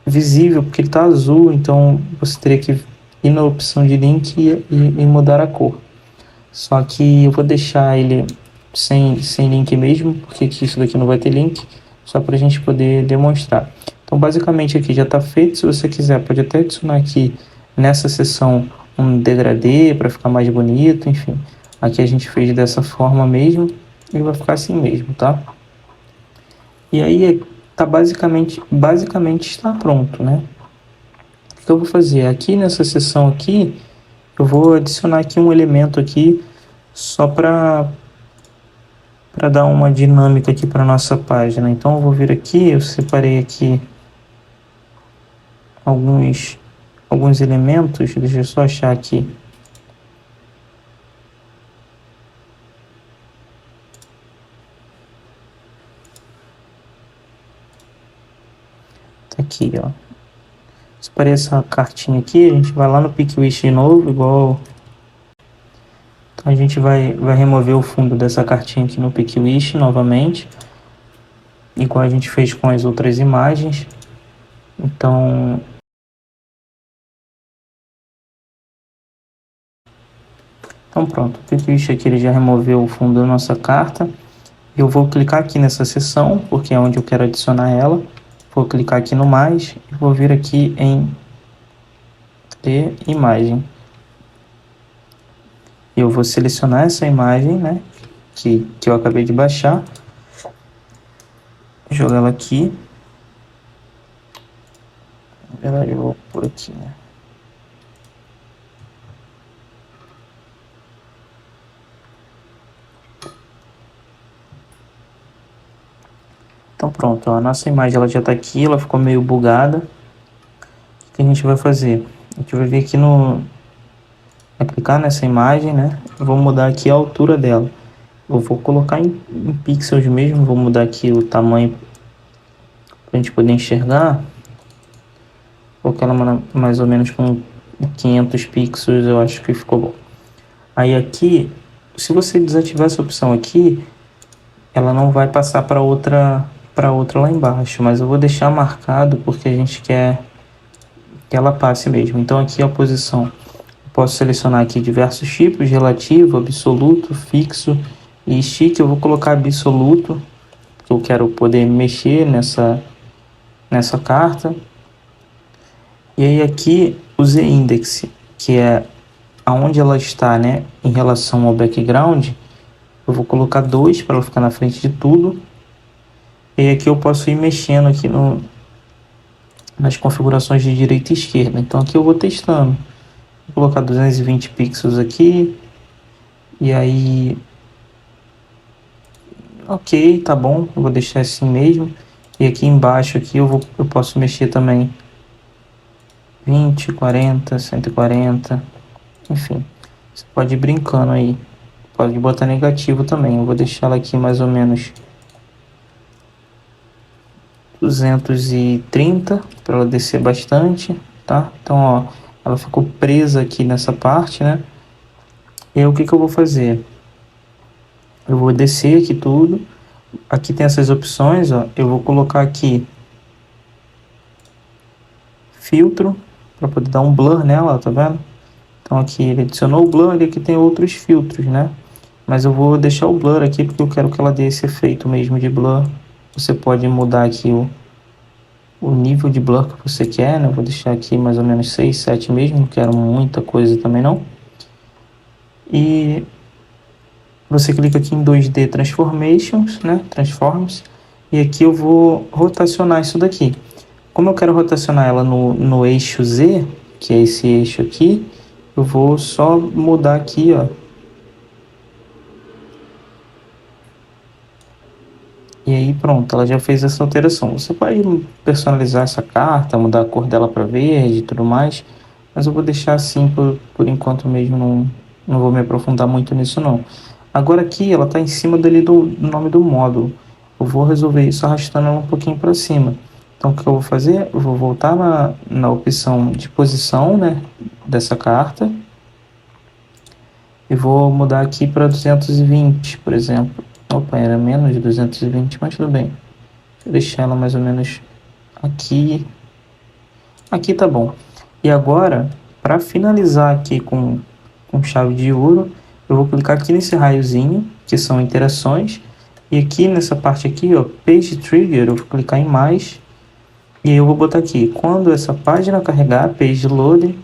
visível, porque ele está azul, então você teria que ir na opção de link e mudar a cor. Só que eu vou deixar ele sem link mesmo, porque isso daqui não vai ter link, só para a gente poder demonstrar. Então basicamente aqui já está feito. Se você quiser pode até adicionar aqui nessa seção um degradê para ficar mais bonito, enfim. Aqui a gente fez dessa forma mesmo e vai ficar assim mesmo, tá? E aí tá basicamente está pronto, né? O que eu vou fazer? Aqui nessa seção aqui, eu vou adicionar aqui um elemento aqui só para dar uma dinâmica aqui para nossa página. Então eu vou vir aqui, eu separei aqui alguns elementos, deixa eu só achar aqui. Tá aqui, ó. Separei essa cartinha aqui, a gente vai lá no Pickwish de novo, igual... Então a gente vai remover o fundo dessa cartinha aqui no Pickwish novamente, igual a gente fez com as outras imagens. Então pronto, o Pickwish aqui ele já removeu o fundo da nossa carta. Eu vou clicar aqui nessa seção, porque é onde eu quero adicionar ela. Vou clicar aqui no mais e vou vir aqui em imagem. Eu vou selecionar essa imagem, né, que eu acabei de baixar, jogar ela aqui. Na verdade eu vou por aqui, né. Então pronto, ó, a nossa imagem ela já está aqui, ela ficou meio bugada. O que a gente vai fazer? A gente vai vir aqui vai clicar nessa imagem, né? Eu vou mudar aqui a altura dela. Eu vou colocar em pixels mesmo, vou mudar aqui o tamanho para a gente poder enxergar. Vou colocar ela mais ou menos com 500 pixels, eu acho que ficou bom. Aí aqui, se você desativar essa opção aqui, ela não vai passar para outra lá embaixo, mas eu vou deixar marcado porque a gente quer que ela passe mesmo. Então aqui a posição, eu posso selecionar aqui diversos tipos: relativo, absoluto, fixo e stick. Eu vou colocar absoluto, porque eu quero poder mexer nessa carta. E aí aqui o z-index, que é aonde ela está, né, em relação ao background, eu vou colocar 2 para ela ficar na frente de tudo. E aqui eu posso ir mexendo aqui nas configurações de direita e esquerda. Então aqui eu vou testando. Vou colocar 220 pixels aqui. E aí... Ok, tá bom. Eu vou deixar assim mesmo. E aqui embaixo aqui eu posso mexer também. 20, 40, 140. Enfim. Você pode ir brincando aí. Pode botar negativo também. Eu vou deixar ela aqui mais ou menos 230 para ela descer bastante, tá? Então, ó, ela ficou presa aqui nessa parte, né? E aí o que eu vou fazer? Eu vou descer aqui tudo. Aqui tem essas opções, ó. Eu vou colocar aqui filtro para poder dar um blur nela, ó, tá vendo? Então aqui ele adicionou o blur e aqui tem outros filtros, né? Mas eu vou deixar o blur aqui porque eu quero que ela dê esse efeito mesmo de blur. Você pode mudar aqui o nível de blur que você quer, né? Eu vou deixar aqui mais ou menos 6, 7 mesmo, não quero muita coisa também não. E você clica aqui em 2D Transformations, né? Transforms. E aqui eu vou rotacionar isso daqui. Como eu quero rotacionar ela no eixo Z, que é esse eixo aqui, eu vou só mudar aqui, ó. E aí pronto, ela já fez essa alteração. Você pode personalizar essa carta, mudar a cor dela para verde e tudo mais, mas eu vou deixar assim por enquanto mesmo, não vou me aprofundar muito nisso não. Agora aqui ela está em cima dele do nome do módulo. Eu vou resolver isso arrastando ela um pouquinho para cima. Então o que eu vou fazer? Eu vou voltar na opção de posição, né, dessa carta e vou mudar aqui para 220, por exemplo. Opa, era menos de 220, mas tudo bem. Vou deixar ela mais ou menos aqui. Aqui tá bom. E agora, para finalizar aqui com chave de ouro, eu vou clicar aqui nesse raiozinho, que são interações. E aqui nessa parte aqui, ó, Page Trigger, eu vou clicar em mais. E aí eu vou botar aqui, quando essa página carregar, Page Load.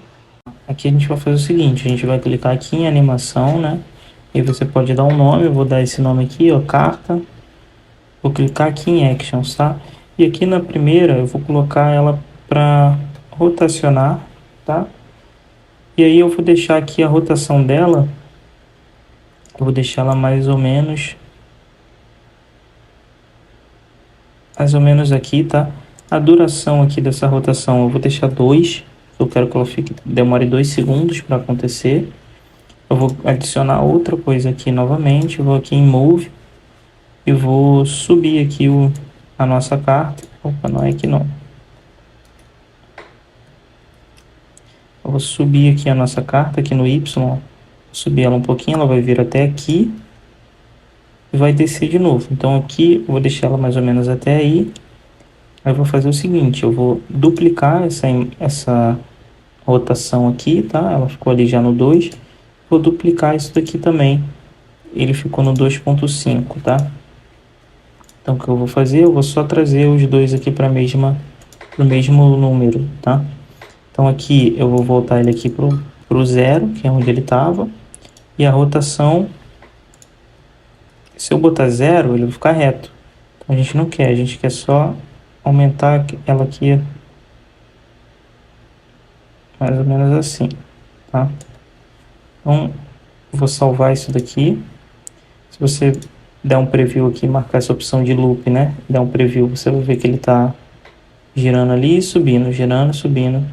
Aqui a gente vai fazer o seguinte, a gente vai clicar aqui em animação, né? E você pode dar um nome, eu vou dar esse nome aqui, ó, carta. Vou clicar aqui em Actions, tá? E aqui na primeira eu vou colocar ela para rotacionar, tá? E aí eu vou deixar aqui a rotação dela, eu vou deixar ela mais ou menos aqui, tá? A duração aqui dessa rotação eu vou deixar 2, eu quero que ela demore 2 segundos para acontecer. Eu vou adicionar outra coisa aqui novamente, eu vou aqui em Move e vou subir aqui a nossa carta. Opa, não é aqui não. Eu vou subir aqui a nossa carta aqui no Y, ó. Subir ela um pouquinho, ela vai vir até aqui e vai descer de novo. Então aqui eu vou deixar ela mais ou menos até aí. Aí eu vou fazer o seguinte, eu vou duplicar essa rotação aqui, tá? Ela ficou ali já no 2. Vou duplicar isso daqui também. Ele ficou no 2.5, tá? Então o que eu vou fazer? Eu vou só trazer os dois aqui para o mesmo número, tá? Então aqui eu vou voltar ele aqui pro 0, que é onde ele estava. E a rotação, se eu botar 0, ele vai ficar reto. Então a gente não quer, a gente quer só aumentar ela aqui mais ou menos assim, tá? Então vou salvar isso daqui. Se você der um preview aqui, marcar essa opção de loop, né? Der um preview, você vai ver que ele tá girando ali e subindo, girando, subindo.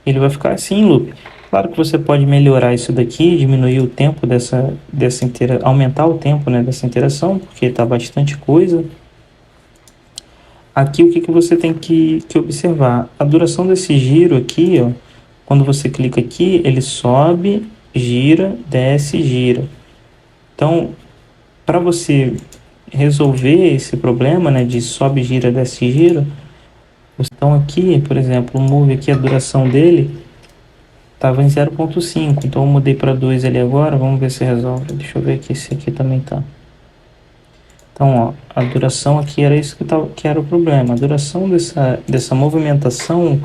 Ele vai ficar assim em loop. Claro que você pode melhorar isso daqui, diminuir o tempo dessa aumentar o tempo, né, dessa interação, porque tá bastante coisa. Aqui o que você tem que observar? A duração desse giro aqui, ó, quando você clica aqui, ele sobe, gira, desce, gira. Então, para você resolver esse problema, né, de sobe, gira, desce, gira, então aqui, por exemplo, o move aqui, a duração dele estava em 0.5, então eu mudei para 2 ali agora, vamos ver se resolve. Deixa eu ver aqui se aqui também tá. Então, ó, a duração aqui era isso que era o problema. A duração dessa movimentação,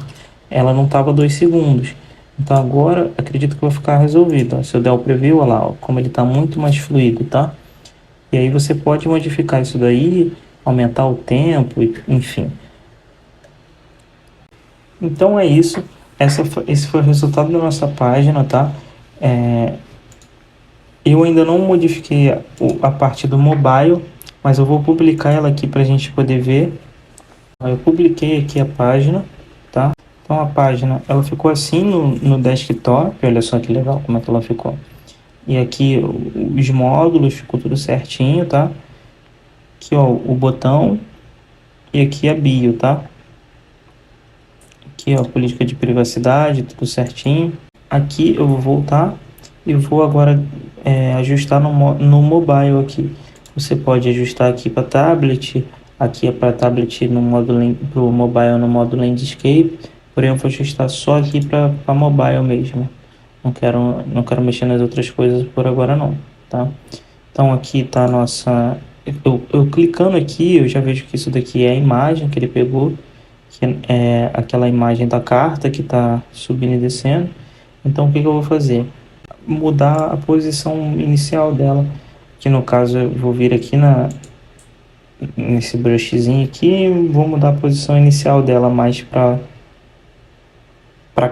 ela não estava 2 segundos. Então agora, acredito que vai ficar resolvido. Ó. Se eu der o preview, olha lá, ó, como ele está muito mais fluido, tá? E aí você pode modificar isso daí, aumentar o tempo, enfim. Então é isso. Esse foi o resultado da nossa página, tá? Eu ainda não modifiquei a parte do mobile, mas eu vou publicar ela aqui para a gente poder ver. Eu publiquei aqui a página, tá? Então a página, ela ficou assim no desktop, olha só que legal como é que ela ficou. E aqui os módulos, ficou tudo certinho, tá? Aqui ó, o botão e aqui a bio, tá? Aqui ó, política de privacidade, tudo certinho. Aqui eu vou voltar e vou agora ajustar no mobile aqui. Você pode ajustar aqui para tablet, aqui é para tablet no modo pro mobile no modo landscape, porém eu vou ajustar só aqui para mobile mesmo. Não quero mexer nas outras coisas por agora não, tá? Então aqui tá a nossa, eu clicando aqui, eu já vejo que isso daqui é a imagem que ele pegou, que é aquela imagem da carta que tá subindo e descendo. Então o que eu vou fazer? Mudar a posição inicial dela, que no caso eu vou vir aqui nesse brushzinho aqui e vou mudar a posição inicial dela mais para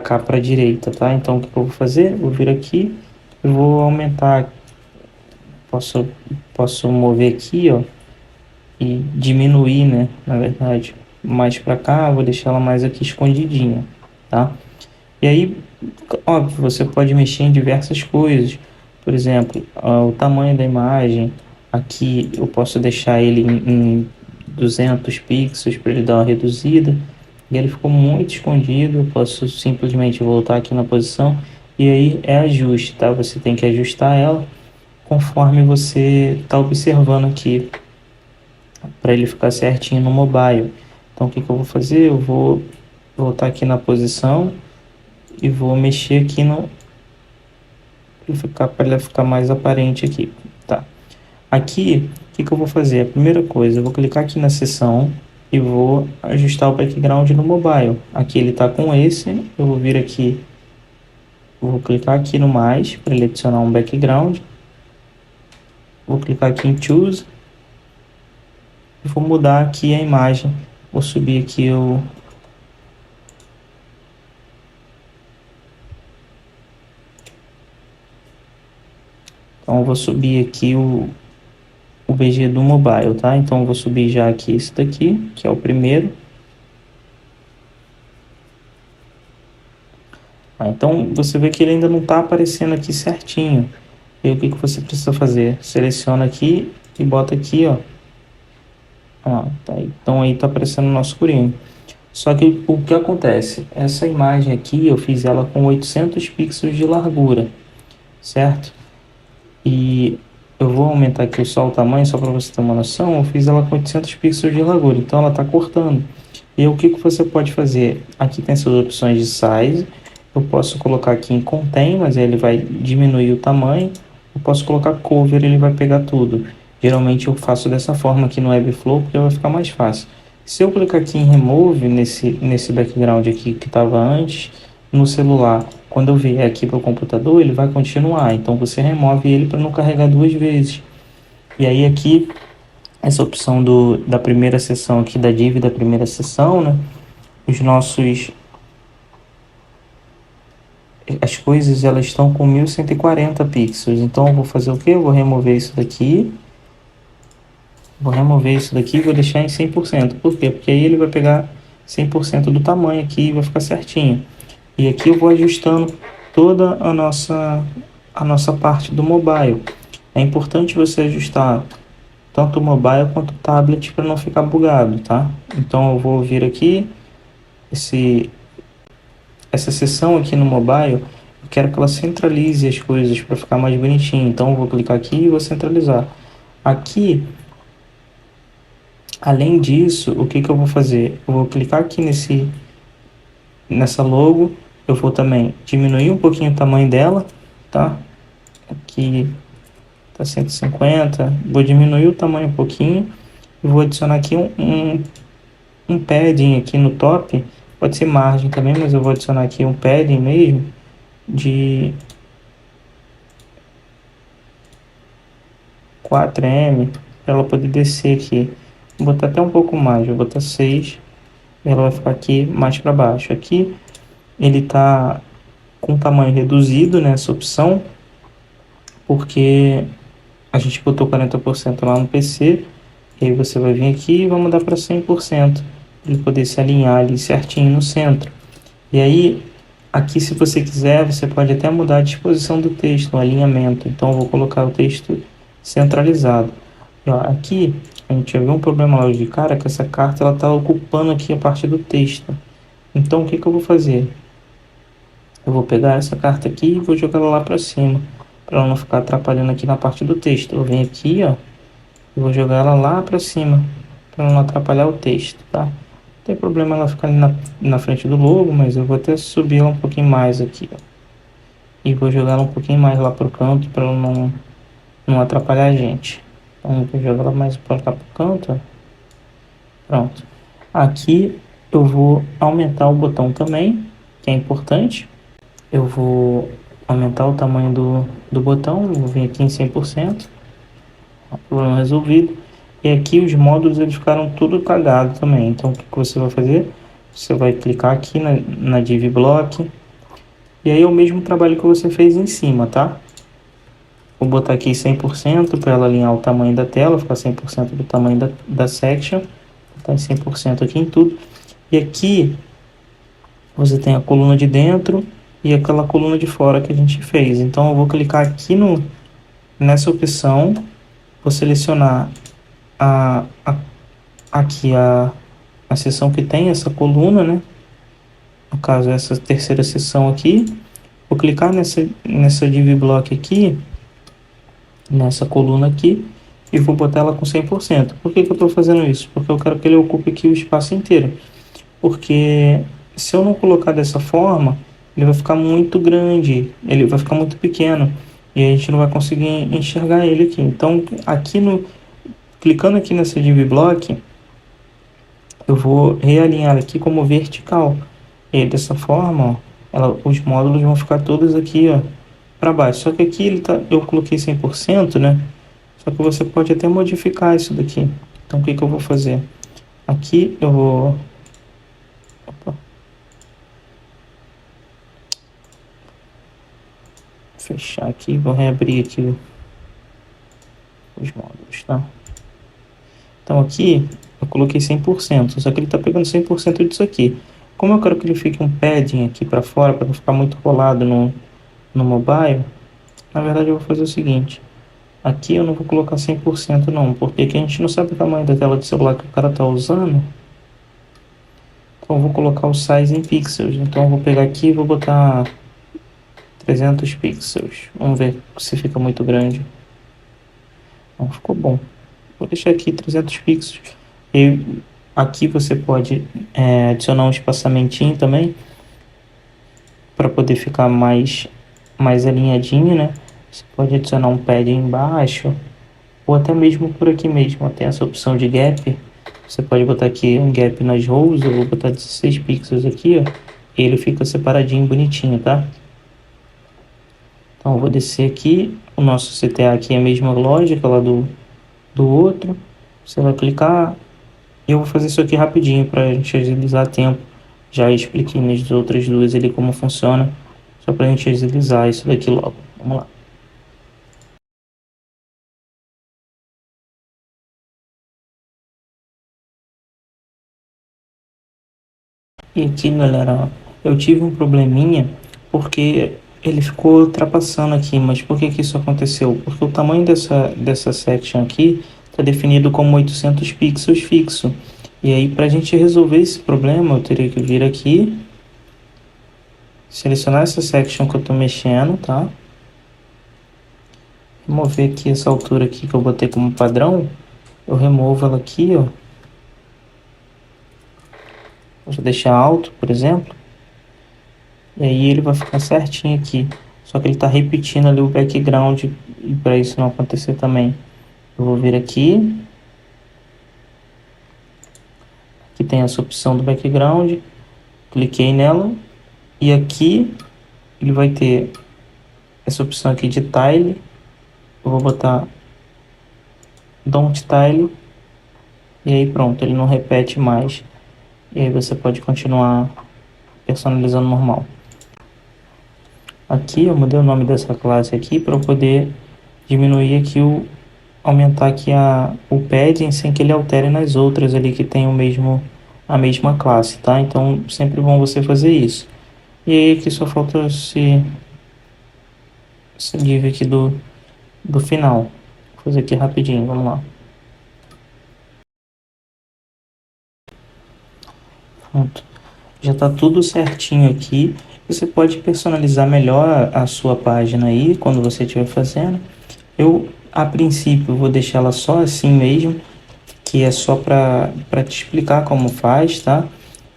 cá, para a direita, tá? Então o que eu vou fazer? Vou vir aqui e vou aumentar, posso mover aqui, ó, e diminuir, né, na verdade, mais para cá, vou deixar ela mais aqui escondidinha, tá? E aí, óbvio, você pode mexer em diversas coisas. Por exemplo, o tamanho da imagem. Aqui eu posso deixar ele em 200 pixels para ele dar uma reduzida. E ele ficou muito escondido. Eu posso simplesmente voltar aqui na posição. E aí é ajuste, tá? Você tem que ajustar ela conforme você está observando aqui, para ele ficar certinho no mobile. Então o que eu vou fazer? Eu vou voltar aqui na posição e vou mexer aqui para ele ficar mais aparente aqui, tá? Aqui, o que eu vou fazer? A primeira coisa, eu vou clicar aqui na seção e vou ajustar o background no mobile. Aqui ele tá com esse, eu vou vir aqui, vou clicar aqui no mais para ele adicionar um background. Vou clicar aqui em choose e vou mudar aqui a imagem. Vou subir aqui Então eu vou subir aqui o BG do mobile, tá? Então eu vou subir já aqui esse daqui, que é o primeiro. Então você vê que ele ainda não está aparecendo aqui certinho. E o que você precisa fazer? Seleciona aqui e bota aqui, ó. Tá aí. Então aí tá aparecendo o nosso escurinho. Só que o que acontece? Essa imagem aqui eu fiz ela com 800 pixels de largura, certo? E eu vou aumentar aqui só o tamanho, só para você ter uma noção. Eu fiz ela com 800 pixels de largura, então ela está cortando. E o que você pode fazer? Aqui tem essas opções de size. Eu posso colocar aqui em contain, mas aí ele vai diminuir o tamanho. Eu posso colocar cover, ele vai pegar tudo. Geralmente eu faço dessa forma aqui no Webflow, porque vai ficar mais fácil. Se eu clicar aqui em remove, nesse background aqui que estava antes, no celular, quando eu vier aqui para o computador, ele vai continuar. Então você remove ele para não carregar duas vezes. E aí aqui, essa opção da primeira seção aqui, da div da primeira seção, né? As coisas, elas estão com 1140 pixels. Então eu vou fazer o que? Eu vou remover isso daqui. Vou remover isso daqui e vou deixar em 100%. Por quê? Porque aí ele vai pegar 100% do tamanho aqui e vai ficar certinho. E aqui eu vou ajustando toda a nossa parte do mobile. É importante você ajustar tanto o mobile quanto o tablet para não ficar bugado, tá? Então eu vou vir aqui, essa seção aqui no mobile, eu quero que ela centralize as coisas para ficar mais bonitinho. Então eu vou clicar aqui e vou centralizar. Aqui, além disso, o que eu vou fazer? Eu vou clicar aqui nessa logo, eu vou também diminuir um pouquinho o tamanho dela, tá? Aqui tá 150, vou diminuir o tamanho um pouquinho e vou adicionar aqui um padding aqui no top, pode ser margem também, mas eu vou adicionar aqui um padding mesmo de 4M para ela poder descer aqui. Vou botar até um pouco mais, vou botar 6, ela vai ficar aqui mais para baixo. Aqui ele tá com tamanho reduzido nessa opção, porque a gente botou 40% lá no PC, e aí você vai vir aqui e vai mudar para 100%, para ele poder se alinhar ali certinho no centro. E aí, aqui se você quiser, você pode até mudar a disposição do texto, o alinhamento. Então eu vou colocar o texto centralizado. E, ó, aqui a gente já viu um problema logo de cara, que essa carta ela está ocupando aqui a parte do texto. Então o que eu vou fazer? Eu vou pegar essa carta aqui e vou jogar ela lá para cima, para ela não ficar atrapalhando aqui na parte do texto. Eu venho aqui, ó, e vou jogar ela lá para cima, para não atrapalhar o texto, tá? Não tem problema ela ficar ali na frente do logo, mas eu vou até subir ela um pouquinho mais aqui, ó. E vou jogar ela um pouquinho mais lá pro canto, para ela não atrapalhar a gente. Então, vou jogar ela mais para cá pro canto, ó. Pronto. Aqui eu vou aumentar o botão também, que é importante. Eu vou aumentar o tamanho do botão, vou vir aqui em 100%, problema resolvido. E aqui os módulos eles ficaram tudo cagados também, então o que você vai fazer? Você vai clicar aqui na div block, e aí é o mesmo trabalho que você fez em cima, tá? Vou botar aqui 100% para ela alinhar o tamanho da tela, ficar 100% do tamanho da section, tá em 100% aqui em tudo. E aqui você tem a coluna de dentro e aquela coluna de fora que a gente fez. Então eu vou clicar aqui nessa opção, vou selecionar aqui a seção que tem essa coluna, né? No caso essa terceira seção aqui, vou clicar nessa div block aqui, nessa coluna aqui, e vou botar ela com 100%. Por que eu estou fazendo isso? Porque eu quero que ele ocupe aqui o espaço inteiro. Porque se eu não colocar dessa forma, ele vai ficar muito grande, ele vai ficar muito pequeno, e a gente não vai conseguir enxergar ele aqui. Então, aqui clicando aqui nessa div block, eu vou realinhar aqui como vertical. E aí, dessa forma, ó, os módulos vão ficar todos aqui, ó, para baixo. Só que aqui eu coloquei 100%, né? Só que você pode até modificar isso daqui. Então, o que eu vou fazer? Aqui eu vou... Opa. Fechar aqui, vou reabrir aqui os módulos, tá? Então aqui eu coloquei 100%, só que ele está pegando 100% disso aqui. Como eu quero que ele fique um padding aqui para fora, para não ficar muito rolado no mobile, na verdade eu vou fazer o seguinte. Aqui eu não vou colocar 100% não, porque aqui a gente não sabe o tamanho da tela de celular que o cara está usando. Então eu vou colocar o size em pixels. Então eu vou pegar aqui e vou botar 300 pixels. Vamos ver se fica muito grande. Não, ficou bom. Vou deixar aqui 300 pixels. E aqui você pode adicionar um espaçamentinho também, para poder ficar mais alinhadinho, né? Você pode adicionar um pad embaixo, ou até mesmo por aqui mesmo. Tem essa opção de gap. Você pode botar aqui um gap nas rows. Eu vou botar 16 pixels aqui, ó. E ele fica separadinho, bonitinho, tá? Então eu vou descer aqui. O nosso CTA aqui é a mesma lógica lá do outro. Você vai clicar. E eu vou fazer isso aqui rapidinho para a gente agilizar tempo. Já expliquei nas outras duas ali como funciona. Só para a gente agilizar isso daqui logo. Vamos lá. E aqui, galera, ó, eu tive um probleminha porque ele ficou ultrapassando aqui. Mas por que que isso aconteceu? Porque o tamanho dessa section aqui está definido como 800 pixels fixo. E aí, para a gente resolver esse problema, eu teria que vir aqui, selecionar essa section que eu estou mexendo, tá? Remover aqui essa altura aqui que eu botei como padrão. Eu removo ela aqui, ó. Vou deixar alto, por exemplo. E aí ele vai ficar certinho aqui. Só que ele está repetindo ali o background. E para isso não acontecer também, eu vou vir aqui. Aqui tem essa opção do background. Cliquei nela. E aqui ele vai ter essa opção aqui de tile. Eu vou botar don't tile. E aí pronto, ele não repete mais. E aí você pode continuar personalizando normal. Aqui eu mudei o nome dessa classe aqui para eu poder diminuir aqui aumentar aqui o padding sem que ele altere nas outras ali que tem a mesma classe, tá? Então sempre bom você fazer isso. E aí aqui só falta esse div aqui do final. Vou fazer aqui rapidinho, vamos lá. Pronto. Já está tudo certinho aqui. Você pode personalizar melhor a sua página aí quando você estiver fazendo. Eu, a princípio, vou deixar ela só assim mesmo, que é só para te explicar como faz, tá?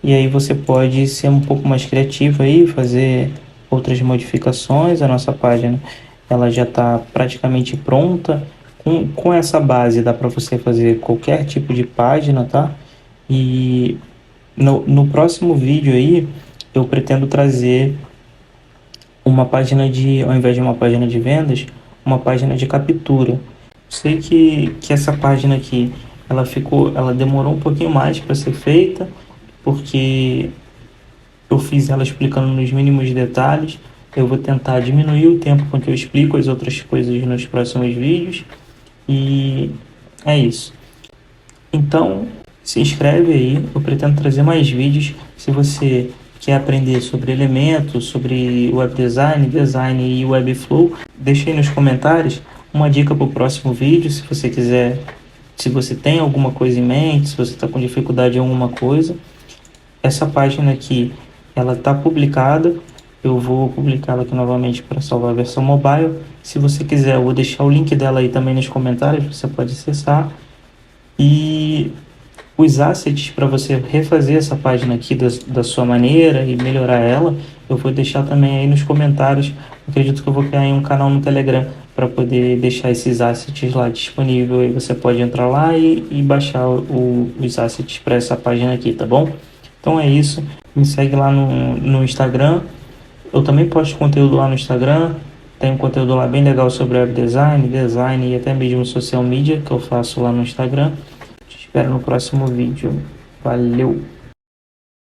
E aí você pode ser um pouco mais criativo aí, fazer outras modificações. A nossa página, ela já está praticamente pronta. Com essa base dá para você fazer qualquer tipo de página, tá? E no próximo vídeo aí, eu pretendo trazer uma página ao invés de uma página de vendas, uma página de captura. Sei que essa página aqui, ela demorou um pouquinho mais para ser feita, porque eu fiz ela explicando nos mínimos detalhes. Eu vou tentar diminuir o tempo com que eu explico as outras coisas nos próximos vídeos. E é isso. Então, se inscreve aí, eu pretendo trazer mais vídeos. Se você quer aprender sobre elementos, sobre web design, design e webflow, deixa aí nos comentários uma dica para o próximo vídeo, se você quiser, se você tem alguma coisa em mente, se você está com dificuldade em alguma coisa. Essa página aqui, ela está publicada. Eu vou publicá-la aqui novamente para salvar a versão mobile. Se você quiser, eu vou deixar o link dela aí também nos comentários, você pode acessar. E os assets para você refazer essa página aqui da sua maneira e melhorar ela, eu vou deixar também aí nos comentários. Acredito que eu vou criar um canal no Telegram para poder deixar esses assets lá disponível. Aí você pode entrar lá e baixar os assets para essa página aqui, tá bom? Então é isso. Me segue lá no Instagram. Eu também posto conteúdo lá no Instagram. Tem um conteúdo lá bem legal sobre web design, design e até mesmo social media que eu faço lá no Instagram. Te espero no próximo vídeo. Valeu!